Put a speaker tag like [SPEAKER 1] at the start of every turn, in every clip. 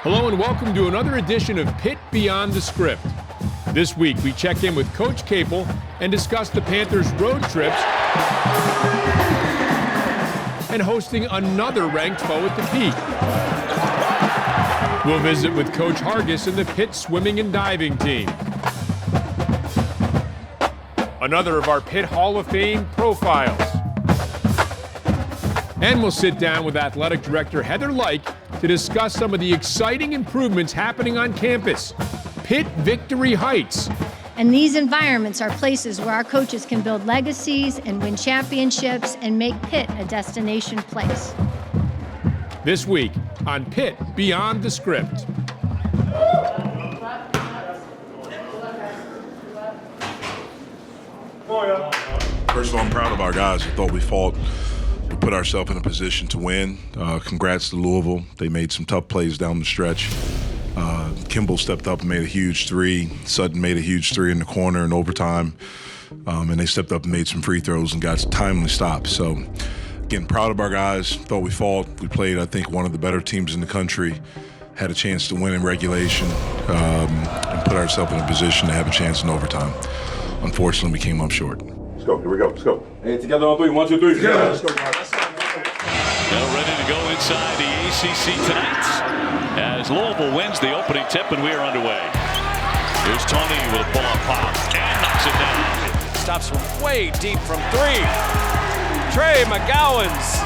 [SPEAKER 1] Hello and welcome to another edition of Pitt Beyond the Script. This week we check in with Coach Capel and discuss the Panthers' road trips and hosting another ranked foe at the Peak. We'll visit with Coach Hargis and the Pitt swimming and diving team. Another of our Pitt Hall of Fame profiles. And we'll sit down with Athletic Director Heather Lyke to discuss some of the exciting improvements happening on campus. Pitt Victory Heights.
[SPEAKER 2] And these environments are places where our coaches can build legacies and win championships and make Pitt a destination place.
[SPEAKER 1] This week on Pitt Beyond the Script.
[SPEAKER 3] First of all, I'm proud of our guys. I thought we fought. We put ourselves in a position to win. Congrats to Louisville. They made some tough plays down the stretch. Kimball stepped up and made a huge three. Sutton made a huge three in the corner in overtime. And they stepped up and made some free throws and got timely stops. So, again, proud of our guys. Thought we fought. We played, I think, one of the better teams in the country. Had a chance to win in regulation and put ourselves in a position to have a chance in overtime. Unfortunately, we came up short.
[SPEAKER 4] Let's go. Here we go. Let's go.
[SPEAKER 5] Hey, together on three. 1, 2, 3.
[SPEAKER 4] Together. Let's go, guys.
[SPEAKER 6] Now ready to go inside the ACC tonight as Louisville wins the opening tip and we are underway. Here's Tony with a pull-up pop and knocks it down.
[SPEAKER 7] Stops from way deep from three. Trey McGowens.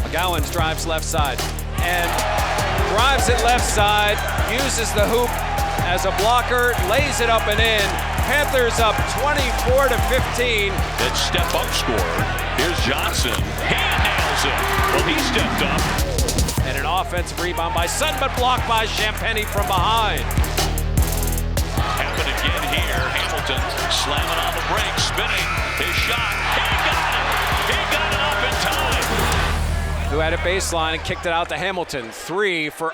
[SPEAKER 7] McGowens drives left side and drives it left side. Uses the hoop as a blocker. Lays it up and in. Panthers up 24-15.
[SPEAKER 6] That step-up scorer. Here's Johnson. He nails it. Well, he stepped up.
[SPEAKER 7] And an offensive rebound by Sutton, but blocked by Champagnie from behind.
[SPEAKER 6] Happen again here. Hamilton slamming on the break, spinning. His shot. He got it. He got it up in time.
[SPEAKER 7] Who had a baseline and kicked it out to Hamilton. Three for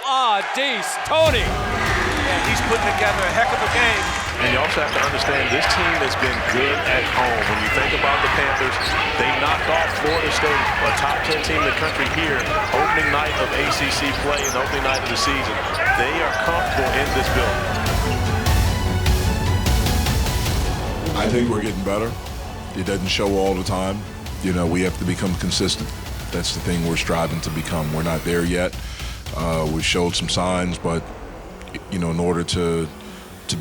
[SPEAKER 7] Dees Tony.
[SPEAKER 8] And he's putting together a heck of a game.
[SPEAKER 9] And you also have to understand this team has been good at home. When you think about the Panthers, they knocked off Florida State, a top 10 team in the country here, opening night of ACC play and opening night of the season. They are comfortable in this building.
[SPEAKER 3] I think we're getting better. It doesn't show all the time. You know, we have to become consistent. That's the thing we're striving to become. We're not there yet. We showed some signs, but, you know, in order to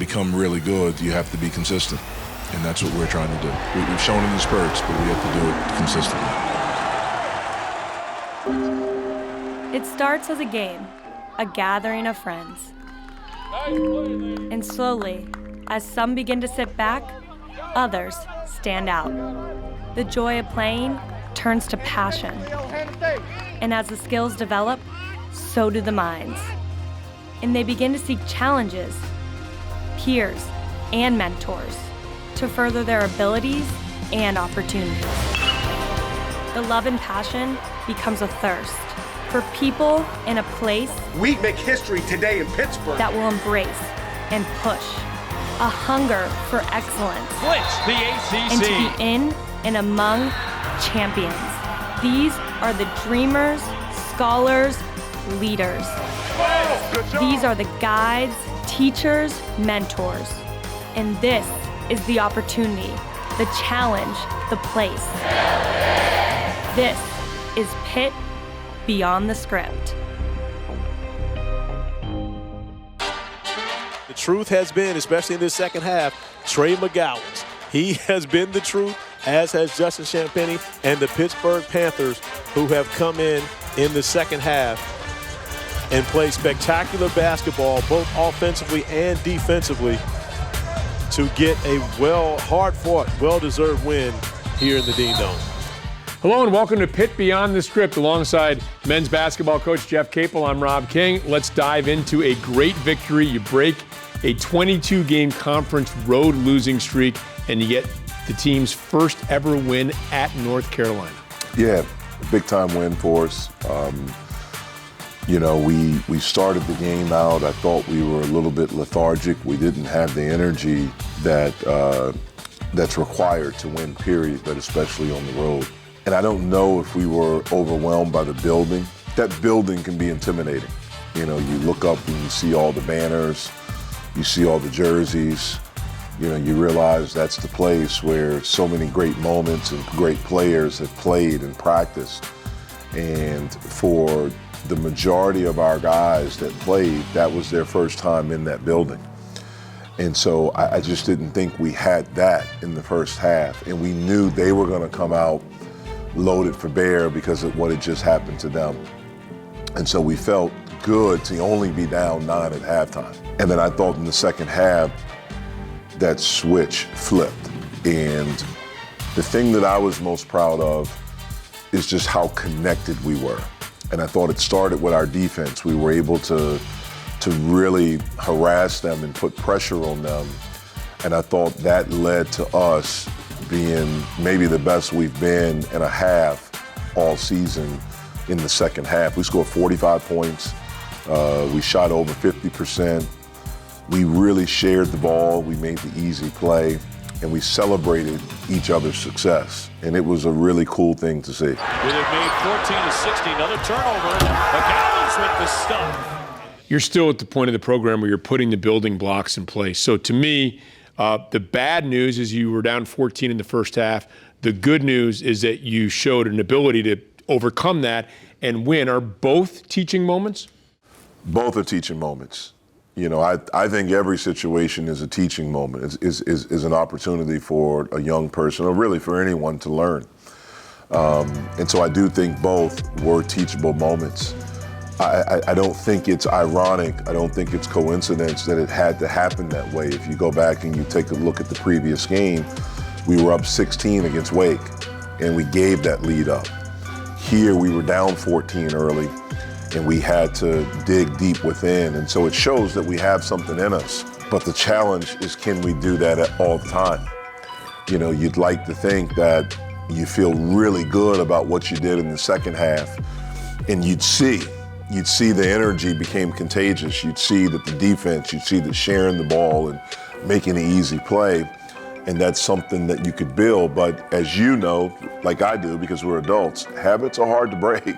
[SPEAKER 3] become really good, you have to be consistent. And that's what we're trying to do. We've shown it in spurts, but we have to do it consistently.
[SPEAKER 10] It starts as a game, a gathering of friends. And slowly, as some begin to sit back, others stand out. The joy of playing turns to passion. And as the skills develop, so do the minds. And they begin to seek challenges, peers, and mentors to further their abilities and opportunities. The love and passion becomes a thirst for people in a place
[SPEAKER 8] We make history today in Pittsburgh.
[SPEAKER 10] that will embrace and push, a hunger for excellence,
[SPEAKER 6] Blitz, the ACC.
[SPEAKER 10] and to be in and among champions. These are the dreamers, scholars, leaders. These are the guides, teachers, mentors. And this is the opportunity, the challenge, the place. This is Pitt Beyond the Script.
[SPEAKER 9] The truth has been, especially in this second half, Trey McGowens. He has been the truth, as has Justin Champagnie and the Pittsburgh Panthers, who have come in the second half and play spectacular basketball, both offensively and defensively, to get a hard-fought, well-deserved win here in the Dean Dome.
[SPEAKER 1] Hello and welcome to Pitt Beyond the Script alongside men's basketball coach Jeff Capel. I'm Rob King. Let's dive into a great victory. You break a 22-game conference road losing streak and you get the team's first ever win at North Carolina.
[SPEAKER 4] Yeah, big time win for us. You know, we started the game out. I thought we were a little bit lethargic. We didn't have the energy that's required to win, period, but especially on the road. And I don't know if we were overwhelmed by the building. That building can be intimidating. You know, you look up and you see all the banners, you see all the jerseys, you know, you realize that's the place where so many great moments and great players have played and practiced. And for the majority of our guys that played, that was their first time in that building. And so I just didn't think we had that in the first half. And we knew they were going to come out loaded for bear because of what had just happened to them. And so we felt good to only be down 9 at halftime. And then I thought in the second half, that switch flipped. And the thing that I was most proud of is just how connected we were. And I thought it started with our defense. We were able to really harass them and put pressure on them. And I thought that led to us being maybe the best we've been in a half all season in the second half. We scored 45 points. We shot over 50%. We really shared the ball. We made the easy play. And we celebrated each other's success. And it was a really cool thing to see.
[SPEAKER 6] With it made 14-60, another turnover. McGowan's with the stop.
[SPEAKER 1] You're still at the point of the program where you're putting the building blocks in place. So to me, the bad news is you were down 14 in the first half. The good news is that you showed an ability to overcome that and win. Are both teaching moments?
[SPEAKER 4] Both are teaching moments. You know, I think every situation is a teaching moment, is an opportunity for a young person, or really for anyone to learn. And so I do think both were teachable moments. I don't think it's ironic. I don't think it's coincidence that it had to happen that way. If you go back and you take a look at the previous game, we were up 16 against Wake, and we gave that lead up. Here we were down 14 early, and we had to dig deep within. And so it shows that we have something in us. But the challenge is, can we do that all the time? You know, you'd like to think that you feel really good about what you did in the second half, and you'd see the energy became contagious. You'd see that the defense, you'd see that sharing the ball and making an easy play, and that's something that you could build. But as you know, like I do, because we're adults, habits are hard to break.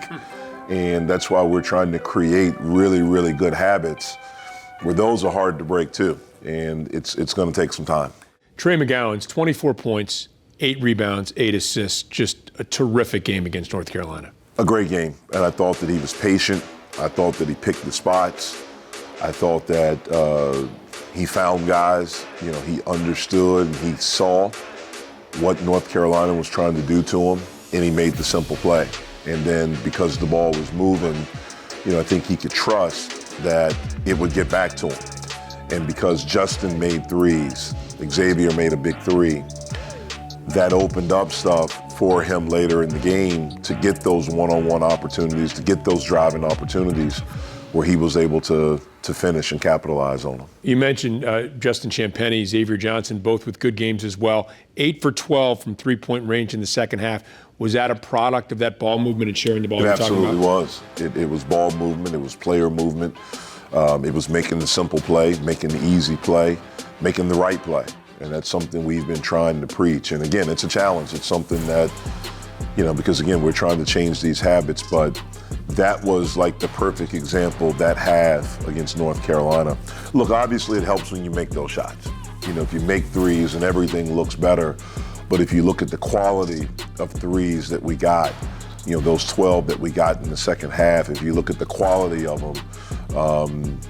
[SPEAKER 4] And that's why we're trying to create really, really good habits where those are hard to break too. And it's going to take some time.
[SPEAKER 1] Trey McGowan's 24 points, 8 rebounds, 8 assists, just a terrific game against North Carolina.
[SPEAKER 4] A great game. And I thought that he was patient. I thought that he picked the spots. I thought that he found guys. You know, he understood and he saw what North Carolina was trying to do to him, and he made the simple play. And then because the ball was moving, you know, I think he could trust that it would get back to him. And because Justin made threes, Xavier made a big three, that opened up stuff for him later in the game to get those one-on-one opportunities, to get those driving opportunities where he was able to finish and capitalize on them.
[SPEAKER 1] You mentioned Justin Champagnie, Xavier Johnson, both with good games as well. 8 for 12 from three-point range in the second half. Was that a product of that ball movement and sharing the ball?
[SPEAKER 4] It absolutely was. It was ball movement. It was player movement. It was making the simple play, making the easy play, making the right play. And that's something we've been trying to preach. And again, it's a challenge. It's something that, you know, because again, we're trying to change these habits, but that was like the perfect example, that half against North Carolina. Look, obviously it helps when you make those shots. You know, if you make threes and everything looks better, but if you look at the quality of threes that we got, you know, those 12 that we got in the second half, if you look at the quality of them,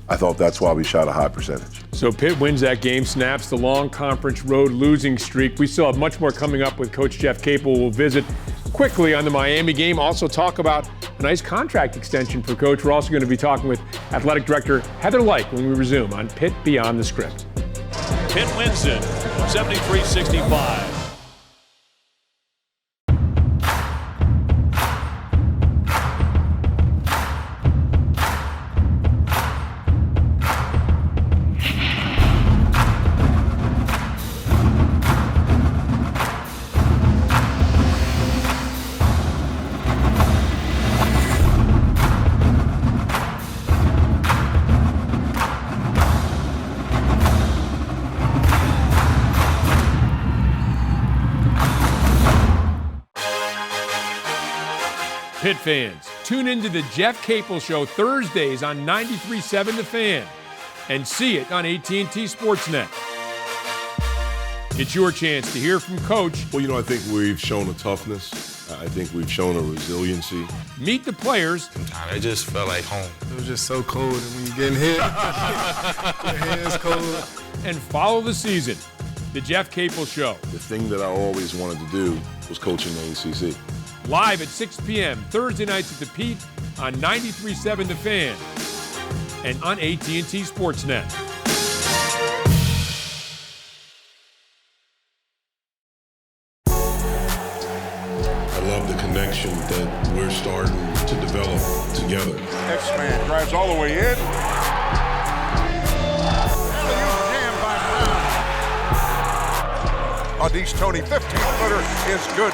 [SPEAKER 4] I thought that's why we shot a high percentage.
[SPEAKER 1] So Pitt wins that game, snaps the long conference road losing streak. We still have much more coming up with Coach Jeff Capel. We'll visit quickly on the Miami game. Also talk about a nice contract extension for Coach. We're also going to be talking with Athletic Director Heather Lyke when we resume on Pitt Beyond the Script.
[SPEAKER 6] Pitt wins it, 73-65.
[SPEAKER 1] Pitt fans, Tune into the Jeff Capel Show Thursdays on 93.7 The Fan and see it on AT&T Sportsnet. It's your chance to hear from Coach.
[SPEAKER 5] Well, I think we've shown a toughness. I think we've shown a resiliency.
[SPEAKER 1] Meet the players.
[SPEAKER 11] It just felt like home.
[SPEAKER 12] It was just so cold, and when you're getting hit, your hands cold.
[SPEAKER 1] And follow the season. The Jeff Capel Show.
[SPEAKER 5] The thing that I always wanted to do was coaching the ACC.
[SPEAKER 1] Live at 6 p.m. Thursday nights at the Pitt on 93.7 The Fan and on AT&T Sportsnet.
[SPEAKER 5] I love the connection that we're starting to develop together.
[SPEAKER 8] X-Man drives all the way in. Alley-oop jam by Brown. These Tony 15-footer is good.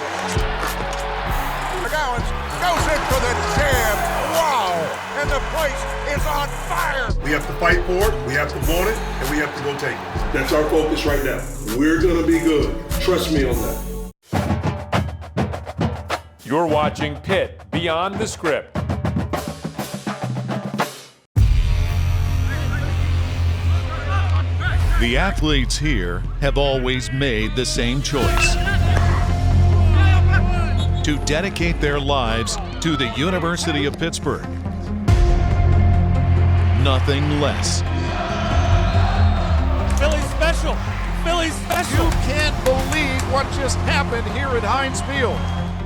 [SPEAKER 8] McGowan goes in for the jam. Wow! And the place is on fire.
[SPEAKER 5] We have to fight for it, we have to want it, and we have to go take it. That's our focus right now. We're going to be good. Trust me on that.
[SPEAKER 1] You're watching Pitt Beyond the Script.
[SPEAKER 13] The athletes here have always made the same choice: to dedicate their lives to the University of Pittsburgh. Nothing less.
[SPEAKER 14] Philly special. Philly special.
[SPEAKER 8] You can't believe what just happened here at Heinz Field.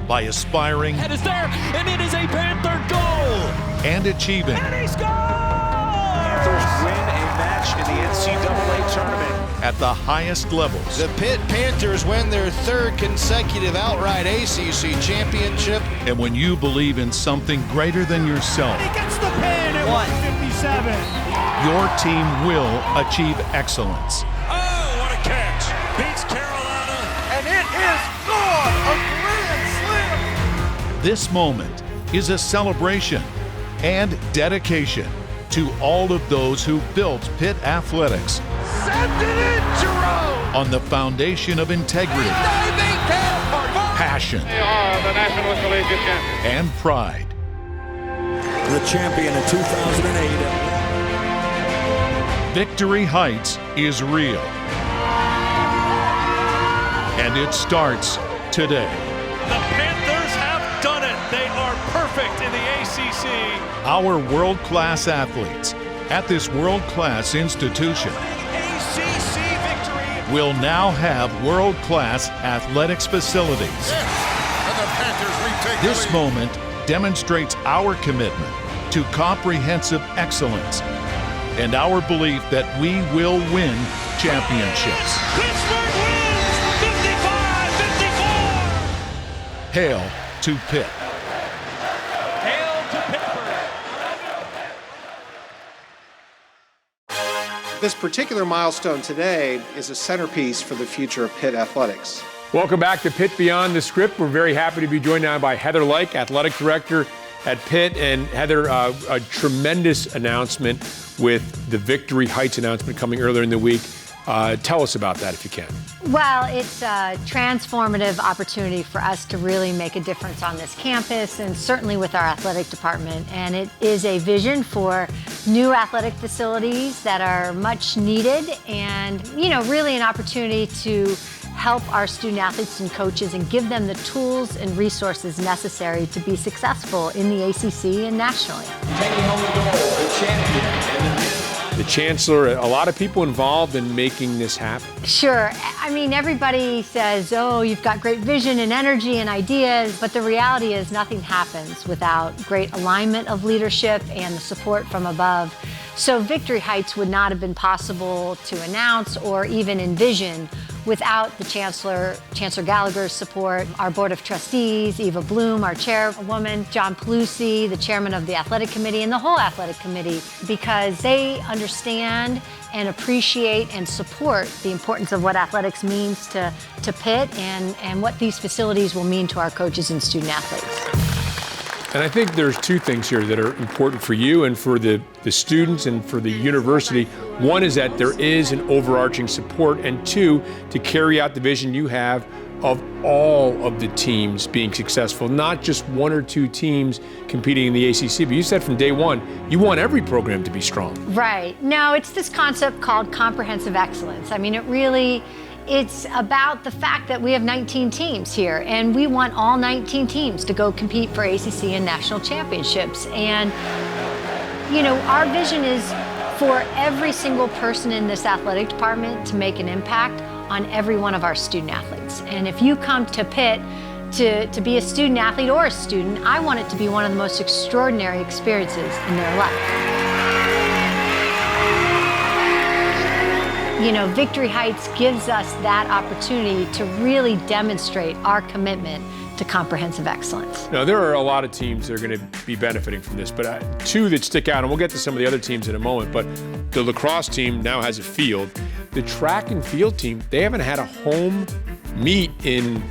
[SPEAKER 13] By aspiring
[SPEAKER 14] Head is there, and it is a Panther goal.
[SPEAKER 13] and achieving
[SPEAKER 14] And he scores! Panthers
[SPEAKER 7] win a match in the NCAA tournament.
[SPEAKER 13] at the highest levels.
[SPEAKER 15] The Pitt Panthers win their third consecutive outright ACC championship.
[SPEAKER 13] And when you believe in something greater than yourself,
[SPEAKER 14] He gets the pin at 157.
[SPEAKER 13] your team will achieve excellence.
[SPEAKER 14] Oh, what a catch. Beats Carolina.
[SPEAKER 8] And it is gone. A grand slam.
[SPEAKER 13] This moment is a celebration and dedication to all of those who built Pitt Athletics
[SPEAKER 8] Send it in, Jerome.
[SPEAKER 13] on the foundation of integrity, passion,
[SPEAKER 8] They are the National Collegiate Champions.
[SPEAKER 13] and pride.
[SPEAKER 15] The champion in 2008.
[SPEAKER 13] Victory Heights is real. And it starts today.
[SPEAKER 14] The Panthers have done it. They are perfect in the ACC.
[SPEAKER 13] Our world-class athletes at this world-class institution
[SPEAKER 14] ACC victory.
[SPEAKER 13] will now have world-class athletics facilities.
[SPEAKER 8] And the Panthers retake the
[SPEAKER 13] This
[SPEAKER 8] lead.
[SPEAKER 13] moment demonstrates our commitment to comprehensive excellence and our belief that we will win championships.
[SPEAKER 14] Pittsburgh wins 55-54.
[SPEAKER 13] Hail to Pitt.
[SPEAKER 14] Hail to Pittsburgh.
[SPEAKER 16] This particular milestone today is a centerpiece for the future of Pitt athletics.
[SPEAKER 1] Welcome back to Pitt Beyond the Script. We're very happy to be joined now by Heather Lyke, Athletic Director at Pitt. And Heather, a tremendous announcement with the Victory Heights announcement coming earlier in the week. Tell us about that if you can.
[SPEAKER 2] Well, it's a transformative opportunity for us to really make a difference on this campus and certainly with our athletic department. And it is a vision for new athletic facilities that are much needed and, really an opportunity to help our student athletes and coaches and give them the tools and resources necessary to be successful in the ACC and nationally.
[SPEAKER 15] Taking home the goal, the champion.
[SPEAKER 1] The Chancellor, a lot of people involved in making this happen.
[SPEAKER 2] Sure. I mean, everybody says, oh, you've got great vision and energy and ideas, but the reality is nothing happens without great alignment of leadership and the support from above. So Victory Heights would not have been possible to announce or even envision without the Chancellor Gallagher's support, our Board of Trustees, Eva Bloom, our chairwoman, John Pelusi, the chairman of the athletic committee, and the whole athletic committee, because they understand and appreciate and support the importance of what athletics means to Pitt and what these facilities will mean to our coaches and student athletes.
[SPEAKER 1] And I think there's two things here that are important for you and for the students and for the university. One is that there is an overarching support, and two, to carry out the vision you have of all of the teams being successful, not just one or two teams competing in the ACC. But you said from day one, you want every program to be strong.
[SPEAKER 2] Right. No, it's this concept called comprehensive excellence. I mean, it's about the fact that we have 19 teams here, and we want all 19 teams to go compete for ACC and national championships. And, you know, our vision is for every single person in this athletic department to make an impact on every one of our student athletes. And if you come to Pitt to be a student athlete or a student, I want it to be one of the most extraordinary experiences in their life. You know, Victory Heights gives us that opportunity to really demonstrate our commitment to comprehensive excellence.
[SPEAKER 1] Now, there are a lot of teams that are going to be benefiting from this, but two that stick out, and we'll get to some of the other teams in a moment, but the lacrosse team now has a field. The track and field team, they haven't had a home meet in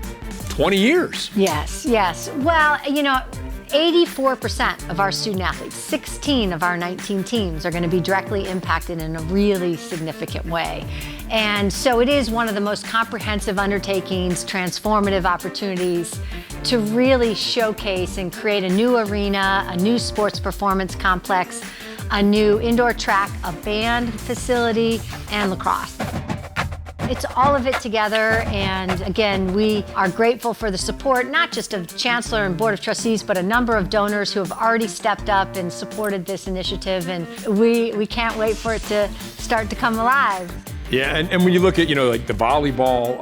[SPEAKER 1] 20 years.
[SPEAKER 2] Yes, yes. Well, you know, 84% of our student athletes, 16 of our 19 teams, are going to be directly impacted in a really significant way. And so it is one of the most comprehensive undertakings, transformative opportunities to really showcase and create a new arena, a new sports performance complex, a new indoor track, a band facility, and lacrosse. It's all of it together, and again, we are grateful for the support, not just of Chancellor and Board of Trustees, but a number of donors who have already stepped up and supported this initiative, and we can't wait for it to start to come alive.
[SPEAKER 1] Yeah, and when you look at, you know, like the volleyball,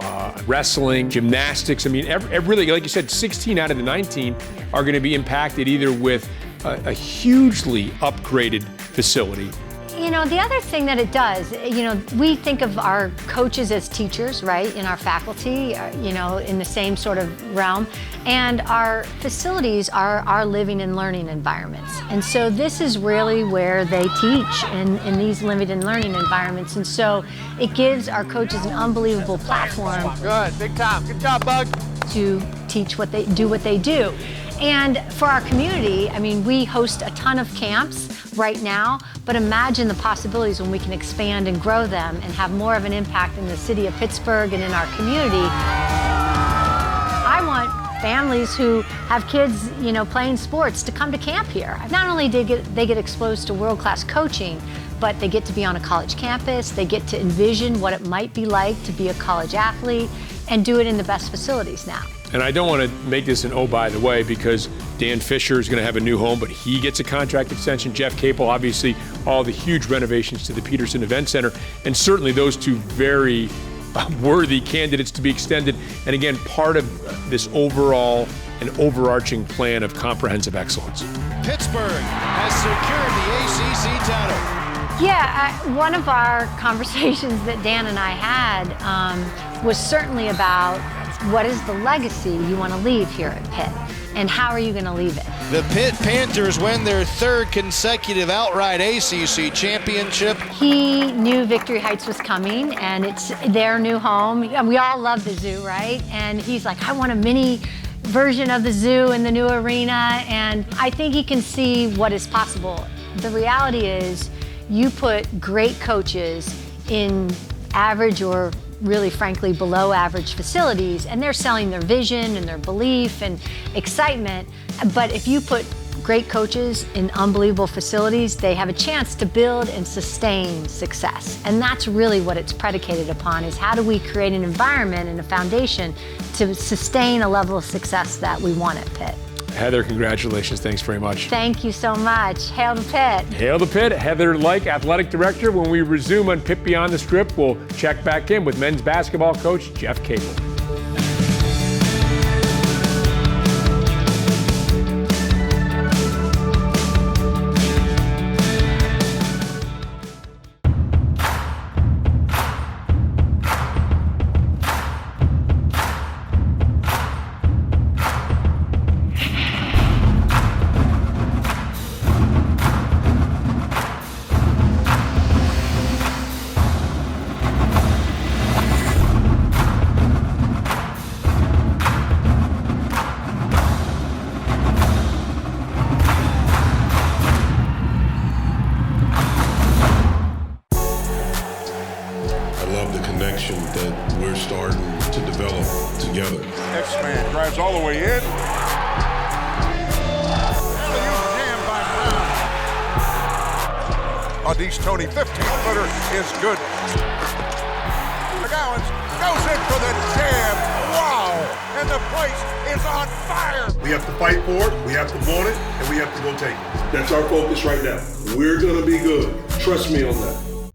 [SPEAKER 1] wrestling, gymnastics, I mean, really, like you said, 16 out of the 19 are going to be impacted either with a hugely upgraded facility.
[SPEAKER 2] You know, the other thing that it does, you know, we think of our coaches as teachers, right, in our faculty, you know, in the same sort of realm. And our facilities are our living and learning environments. And so this is really where they teach in these living and learning environments. And so it gives our coaches an unbelievable platform.
[SPEAKER 15] Good, big time. Good job, Bug.
[SPEAKER 2] To teach what they do. And for our community, I mean, we host a ton of camps right now, but imagine the possibilities when we can expand and grow them and have more of an impact in the city of Pittsburgh and in our community. I want families who have kids, you know, playing sports to come to camp here. Not only do they get exposed to world-class coaching, but they get to be on a college campus, they get to envision what it might be like to be a college athlete and do it in the best facilities now.
[SPEAKER 1] And I don't want to make this an oh, by the way, because Dan Fisher is going to have a new home, but he gets a contract extension. Jeff Capel, obviously, all the huge renovations to the Peterson Event Center, and certainly those two very worthy candidates to be extended. And again, part of this overall and overarching plan of comprehensive excellence.
[SPEAKER 15] Pittsburgh has secured the ACC title.
[SPEAKER 2] Yeah, one of our conversations that Dan and I had was certainly about what is the legacy you want to leave here at Pitt, and how are you going to leave it?
[SPEAKER 15] The Pitt Panthers win their third consecutive outright ACC championship.
[SPEAKER 2] He knew Victory Heights was coming, and it's their new home. And we all love the zoo, right? And he's like, I want a mini version of the zoo in the new arena, and I think he can see what is possible. The reality is, you put great coaches in average or really frankly below average facilities, and they're selling their vision and their belief and excitement. But if you put great coaches in unbelievable facilities, they have a chance to build and sustain success. And that's really what it's predicated upon, is how do we create an environment and a foundation to sustain a level of success that we want at Pitt.
[SPEAKER 1] Heather, congratulations. Thanks very much.
[SPEAKER 2] Thank you so much. Hail to Pitt.
[SPEAKER 1] Hail to Pitt. Heather Like, athletic director. When we resume on Pitt Beyond the Script, we'll check back in with men's basketball coach Jeff Capel.
[SPEAKER 8] Southeast Tony, 15-footer is good. McGowens goes in for the jam. Wow! And the place is on fire.
[SPEAKER 5] We have to fight for it, we have to want it, and we have to go take it. That's our focus right now. We're gonna be good. Trust me on that.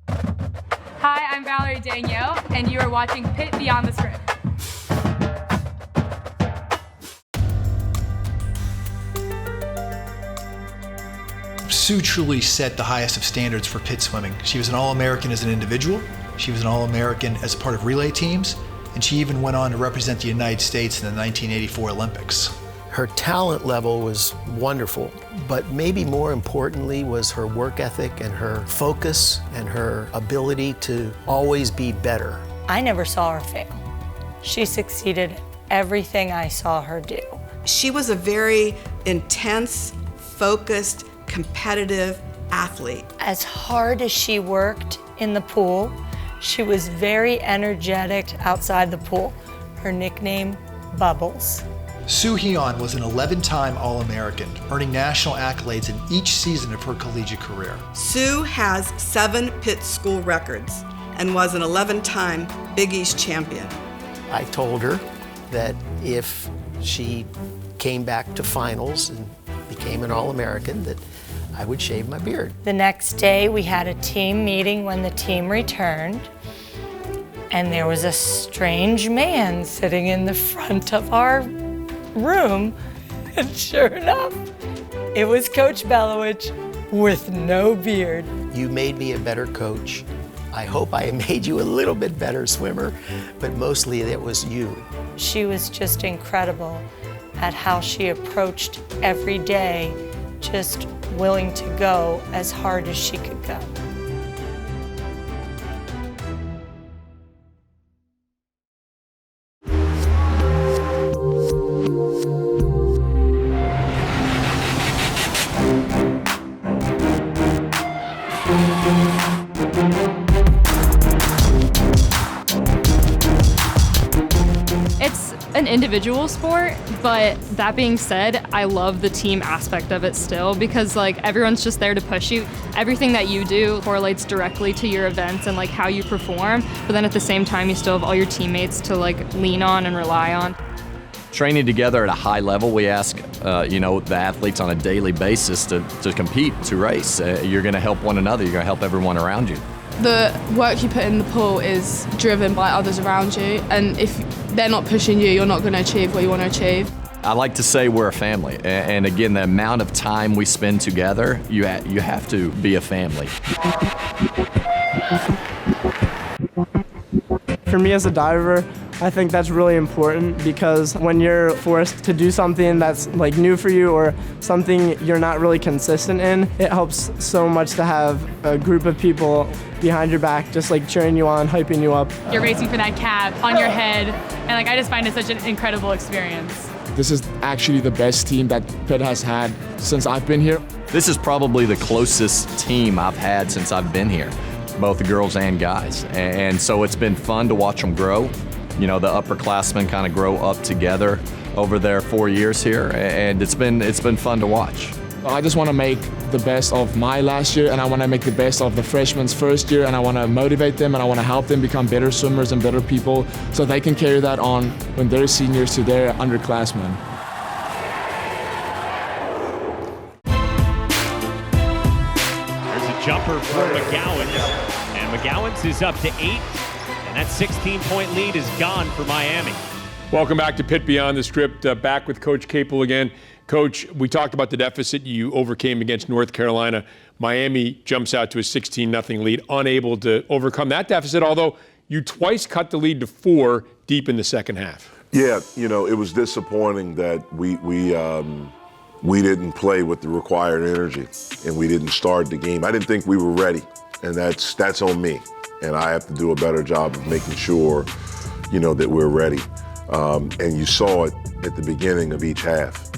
[SPEAKER 11] Hi, I'm Valerie Danielle, and you are watching Pitt Beyond the Script.
[SPEAKER 17] Sue truly set the highest of standards for Pitt swimming. She was an All-American as an individual, she was an All-American as part of relay teams, and she even went on to represent the United States in the 1984 Olympics.
[SPEAKER 18] Her talent level was wonderful, but maybe more importantly was her work ethic and her focus and her ability to always be better.
[SPEAKER 10] I never saw her fail. She succeeded at everything I saw her do.
[SPEAKER 19] She was a very intense, focused, competitive athlete.
[SPEAKER 10] As hard as she worked in the pool, she was very energetic outside the pool. Her nickname, Bubbles.
[SPEAKER 17] Sue Heon was an 11-time All-American, earning national accolades in each season of her collegiate career.
[SPEAKER 19] Sue has 7 Pitt school records and was an 11-time Big East champion.
[SPEAKER 18] I told her that if she came back to finals and became an All-American, that I would shave my beard.
[SPEAKER 10] The next day, we had a team meeting when the team returned, and there was a strange man sitting in the front of our room, and sure enough, it was Coach Belowich with no beard.
[SPEAKER 18] You made me a better coach. I hope I made you a little bit better swimmer, but mostly it was you.
[SPEAKER 10] She was just incredible at how she approached every day, just willing to go as hard as she could go.
[SPEAKER 11] It's an individual sport, but that being said, I love the team aspect of it still because like everyone's just there to push you. Everything that you do correlates directly to your events and like how you perform, but then at the same time you still have all your teammates to like lean on and rely on.
[SPEAKER 20] Training together at a high level, we ask the athletes on a daily basis to compete, to race. You're going to help one another, you're going to help everyone around you.
[SPEAKER 21] The work you put in the pool is driven by others around you, and if they're not pushing you, you're not going to achieve what you want to achieve.
[SPEAKER 20] I like to say we're a family, and again, the amount of time we spend together, you have to be a family.
[SPEAKER 22] For me as a diver, I think that's really important because when you're forced to do something that's like new for you or something you're not really consistent in, it helps so much to have a group of people behind your back just like cheering you on, hyping you up.
[SPEAKER 11] You're racing for that cap on your head, and like I just find it such an incredible experience.
[SPEAKER 23] This is actually the best team that Pitt has had since I've been here.
[SPEAKER 20] This is probably the closest team I've had since I've been here, both the girls and guys. And so it's been fun to watch them grow. You know, the upperclassmen kind of grow up together over their 4 years here, and it's been fun to watch.
[SPEAKER 23] I just want to make the best of my last year, and I want to make the best of the freshmen's first year, and I want to motivate them, and I want to help them become better swimmers and better people so they can carry that on when they're seniors to their underclassmen.
[SPEAKER 24] There's a jumper for McGowens, and McGowens is up to 8. And that 16-point lead is gone for Miami.
[SPEAKER 1] Welcome back to Pitt Beyond the Script. Back with Coach Capel again. Coach, we talked about the deficit you overcame against North Carolina. Miami jumps out to a 16-0 lead, unable to overcome that deficit, although you twice cut the lead to 4 deep in the second half.
[SPEAKER 4] Yeah, it was disappointing that we didn't play with the required energy and we didn't start the game. I didn't think we were ready, and that's on me. And I have to do a better job of making sure, that we're ready. And you saw it at the beginning of each half.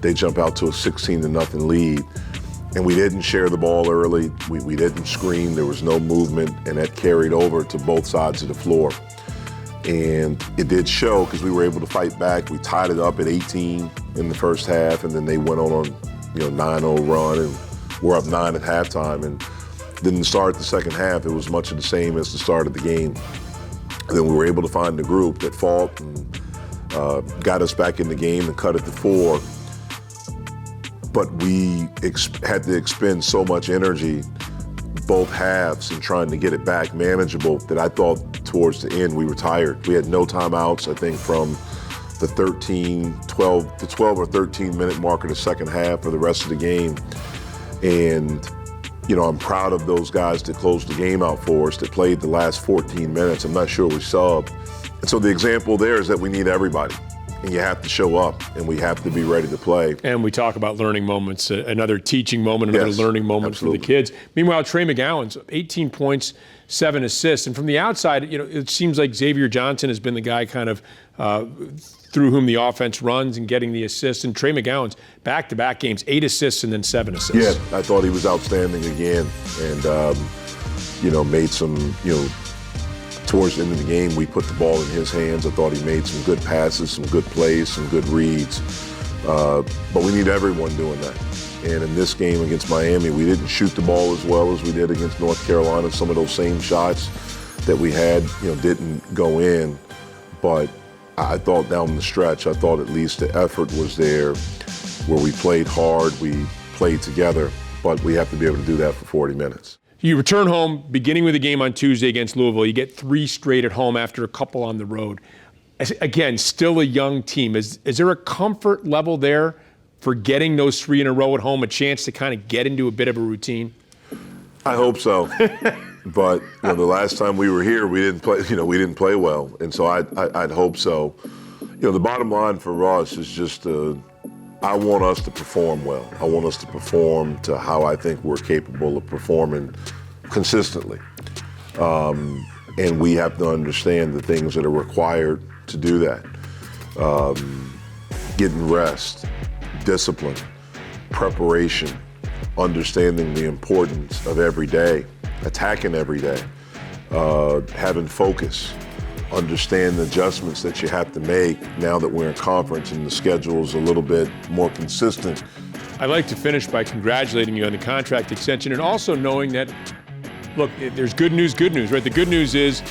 [SPEAKER 4] They jump out to a 16-0 lead, and we didn't share the ball early. We didn't screen. There was no movement, and that carried over to both sides of the floor. And it did show because we were able to fight back. We tied it up at 18 in the first half, and then they went on a 9-0 run, and we're up 9 at halftime. And Then start the second half, it was much of the same as the start of the game. And then we were able to find the group that fought and got us back in the game and cut it to 4. But we had to expend so much energy, both halves, in trying to get it back manageable, that I thought towards the end we were tired. We had no timeouts, I think, from the 12 or 13 minute mark of the second half for the rest of the game. And, you know, I'm proud of those guys that closed the game out for us, that played the last 14 minutes. I'm not sure we subbed. And so the example there is that we need everybody. And you have to show up, and we have to be ready to play.
[SPEAKER 1] And we talk about learning moments, another teaching moment, another learning moment for the kids. Meanwhile, Trey McGowan's 18 points, 7 assists. And from the outside, you know, it seems like Xavier Johnson has been the guy kind of through whom the offense runs and getting the assists. And Trey McGowan's back-to-back games, 8 assists and then 7 assists.
[SPEAKER 4] Yeah, I thought he was outstanding again. And, you know, made some, you know, towards the end of the game, we put the ball in his hands. I thought he made some good passes, some good plays, some good reads. But we need everyone doing that. And in this game against Miami, we didn't shoot the ball as well as we did against North Carolina. Some of those same shots that we had, you know, didn't go in. But I thought down the stretch, I thought at least the effort was there, where we played hard, we played together. But we have to be able to do that for 40 minutes.
[SPEAKER 1] You return home, beginning with a game on Tuesday against Louisville. You get 3 straight at home after a couple on the road. Again, still a young team. Is there a comfort level there for getting those 3 in a row at home, a chance to kind of get into a bit of a routine?
[SPEAKER 4] I hope so. But, you know, the last time we were here, we didn't play. You know, we didn't play well, and so I'd hope so. You know, the bottom line for us is just I want us to perform well. I want us to perform to how I think we're capable of performing consistently. And we have to understand the things that are required to do that. Getting rest, discipline, preparation, understanding the importance of every day, attacking every day, having focus. Understand the adjustments that you have to make now that we're in conference and the schedule is a little bit more consistent.
[SPEAKER 1] I'd like to finish by congratulating you on the contract extension and also knowing that, look, there's good news, right? The good news is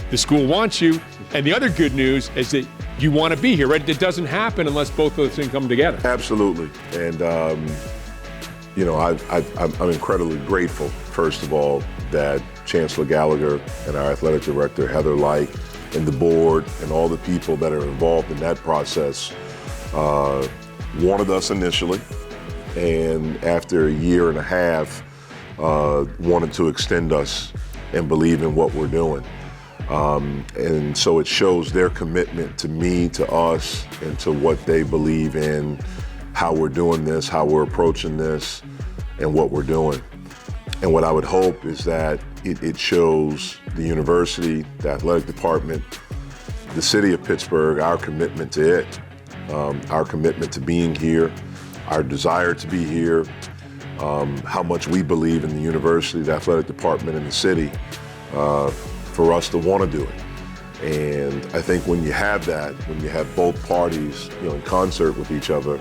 [SPEAKER 1] the school wants you, and the other good news is that you want to be here, right? It doesn't happen unless both those things come together.
[SPEAKER 4] Absolutely. And, you know, I'm incredibly grateful, first of all, that Chancellor Gallagher and our athletic director, Heather Light, and the board and all the people that are involved in that process wanted us initially, and after a year and a half, wanted to extend us and believe in what we're doing. And so it shows their commitment to me, to us, and to what they believe in, how we're doing this, how we're approaching this, and what we're doing. And what I would hope is that it shows the university, the athletic department, the city of Pittsburgh, our commitment to it, our commitment to being here, our desire to be here, how much we believe in the university, the athletic department, and the city for us to want to do it. And I think when you have that, when you have both parties, you know, in concert with each other,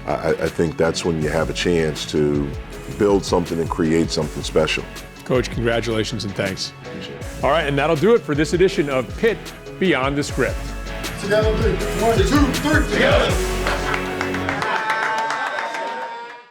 [SPEAKER 4] I think that's when you have a chance to build something and create something special.
[SPEAKER 1] Coach, congratulations and thanks. All right, and that'll do it for this edition of Pitt Beyond the Script.
[SPEAKER 8] Together, 1, 2, 3, together.